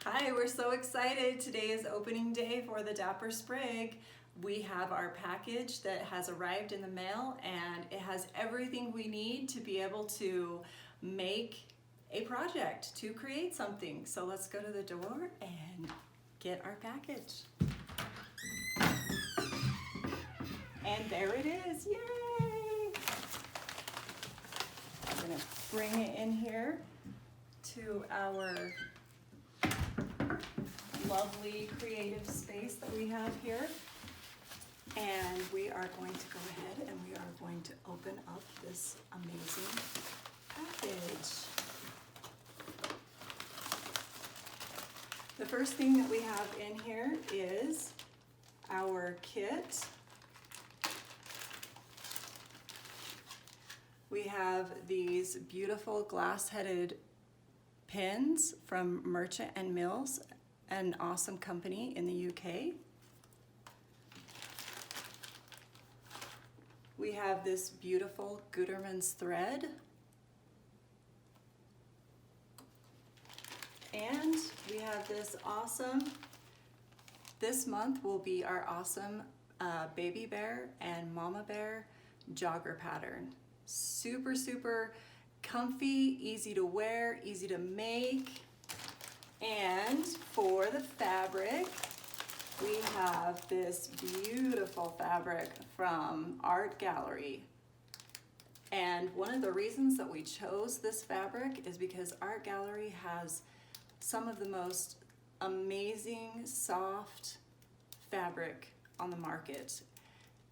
Hi, we're so excited. Today is opening day for the Dapper Sprig. We have our package that has arrived in the mail and it has everything we need to be able to make a project, to create something. So let's go to the door and get our package. And there it is, yay! I'm gonna bring it in here to our lovely creative space that we have here. And we are going to go ahead and we are going to open up this amazing package. The first thing that we have in here is our kit. We have these beautiful glass-headed pins from Merchant and Mills, an awesome company in the UK. We have this beautiful Gutermann's thread. And we have this awesome, this month will be our awesome baby bear and mama bear jogger pattern. Super, super comfy, easy to wear, easy to make. And for the fabric, we have this beautiful fabric from Art Gallery. And one of the reasons that we chose this fabric is because Art Gallery has some of the most amazing soft fabric on the market.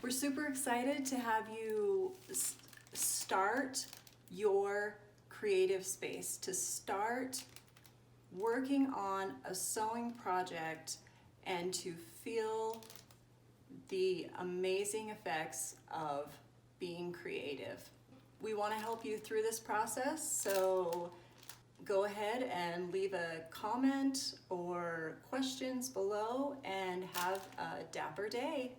We're super excited to have you start your creative space, to start working on a sewing project and to feel the amazing effects of being creative. We want to help you through this process, so go ahead and leave a comment or questions below and have a dapper day.